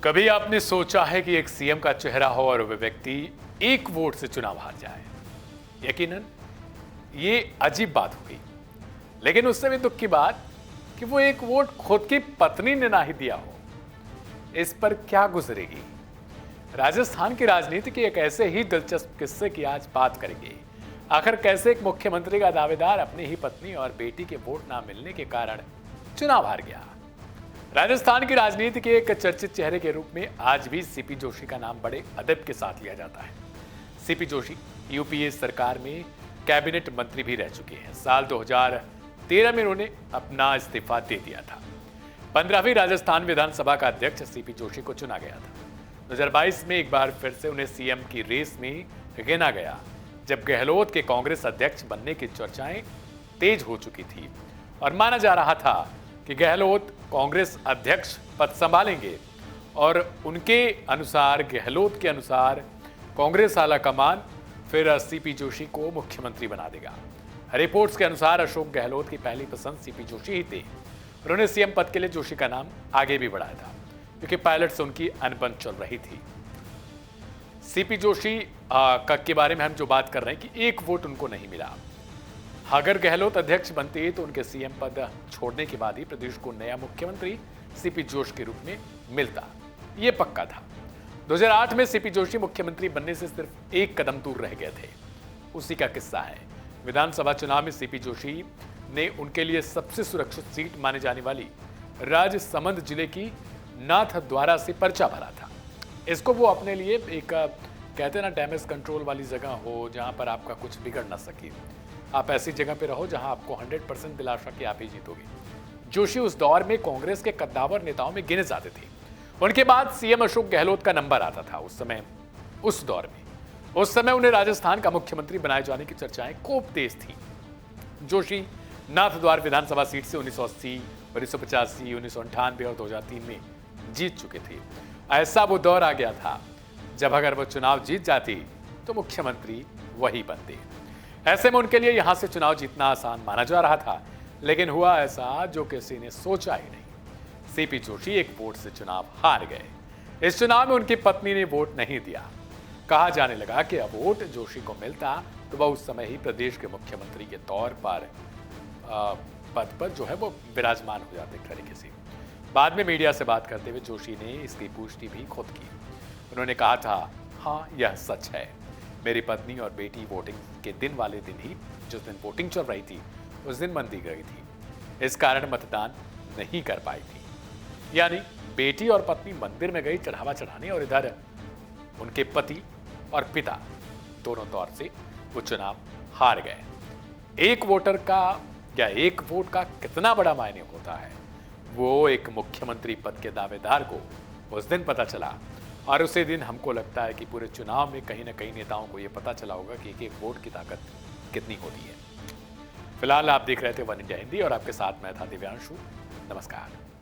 कभी आपने सोचा है कि एक सीएम का चेहरा हो और वह व्यक्ति एक वोट से चुनाव हार जाए? यकीनन ये अजीब बात हो गई, लेकिन उससे भी दुख की बात कि वो एक वोट खुद की पत्नी ने ना ही दिया हो। इस पर क्या गुजरेगी? राजस्थान की राजनीति के एक ऐसे ही दिलचस्प किस्से की आज बात करेंगे। आखिर कैसे एक मुख्यमंत्री का दावेदार अपनी ही पत्नी और बेटी के वोट ना मिलने के कारण चुनाव हार गया। राजस्थान की राजनीति के एक चर्चित चेहरे के रूप में आज भी सीपी जोशी का नाम बड़े अदब के साथ लिया जाता है। सीपी जोशी यूपीए सरकार में कैबिनेट मंत्री भी रह चुके हैं। साल 2013 में उन्होंने अपना इस्तीफा दे दिया था। 15वीं राजस्थान विधानसभा का अध्यक्ष सीपी जोशी को चुना गया था। 2022 में एक बार फिर से उन्हें सीएम की रेस में गिना गया, जब गहलोत के कांग्रेस अध्यक्ष बनने की चर्चाएं तेज हो चुकी थी और माना जा रहा था कि गहलोत कांग्रेस अध्यक्ष पद संभालेंगे और उनके अनुसार, गहलोत के अनुसार, कांग्रेस आला कमान फिर सीपी जोशी को मुख्यमंत्री बना देगा। रिपोर्ट्स के अनुसार अशोक गहलोत की पहली पसंद सीपी जोशी ही थे। उन्होंने सीएम पद के लिए जोशी का नाम आगे भी बढ़ाया था, क्योंकि पायलट से उनकी अनबन चल रही थी। सीपी जोशी के बारे में हम जो बात कर रहे हैं कि एक वोट उनको नहीं मिला। अगर गहलोत अध्यक्ष बनते तो उनके सीएम पद छोड़ने के बाद ही प्रदेश को नया मुख्यमंत्री सीपी जोशी के रूप में मिलता, यह पक्का था। 2008 में सीपी जोशी मुख्यमंत्री बनने से सिर्फ एक कदम दूर रह गए थे। उसी का किस्सा है। विधानसभा चुनाव में सीपी जोशी ने उनके लिए सबसे सुरक्षित सीट माने जाने वाली राजसमंद जिले की नाथद्वारा से पर्चा भरा था। इसको वो अपने लिए एक कहते ना डैमेज कंट्रोल वाली जगह हो, जहां पर आपका कुछ बिगड़ ना सके। आप ऐसी जगह पे रहो जहां आपको 100% दिलासा कि आप ही जीतोगे। जोशी उस दौर में कांग्रेस के कद्दावर नेताओं में गिने जाते थे। उनके बाद सीएम अशोक गहलोत का नंबर आता था। उस दौर में उन्हें राजस्थान का मुख्यमंत्री बनाए जाने की चर्चाएं खूब तेज थी। जोशी नाथद्वार विधानसभा सीट से 1980, 1985, 1998 और 2003 में जीत चुके थे। ऐसा वो दौर आ गया था जब अगर वो चुनाव जीत जाती तो मुख्यमंत्री वही बनते। ऐसे में उनके लिए यहां से चुनाव जीतना आसान माना जा रहा था, लेकिन हुआ ऐसा जो किसी ने सोचा ही नहीं। सीपी जोशी एक वोट से चुनाव हार गए। इस चुनाव में उनकी पत्नी ने वोट नहीं दिया। कहा जाने लगा कि अब वोट जोशी को मिलता तो वह उस समय ही प्रदेश के मुख्यमंत्री के तौर पर पद पर जो है वो विराजमान हो जाते एक तरीके से। बाद में मीडिया से बात करते हुए जोशी ने इसकी पुष्टि भी खुद की। उन्होंने कहा था, हाँ यह सच है, मेरी पत्नी और बेटी वोटिंग के दिन वाले दिन ही, जिस दिन वोटिंग चल रही थी, उस दिन मंदी गई थी। इस कारण मतदान नहीं कर पाई थी। यानी बेटी और पत्नी मंदिर में गई चढ़ावा चढ़ाने, और इधर उनके पति और पिता दोनों तौर से वो चुनाव हार गए। एक वोटर का या एक वोट का कितना बड़ा मायने होता है, वो एक मुख्यमंत्री पद के दावेदार को उस दिन पता चला। और उसी दिन हमको लगता है कि पूरे चुनाव में कहीं ना कहीं नेताओं को यह पता चला होगा कि एक वोट की ताकत कितनी होती है। फिलहाल आप देख रहे थे वन इंडिया हिंदी और आपके साथ मैं था दिव्यांशु। नमस्कार।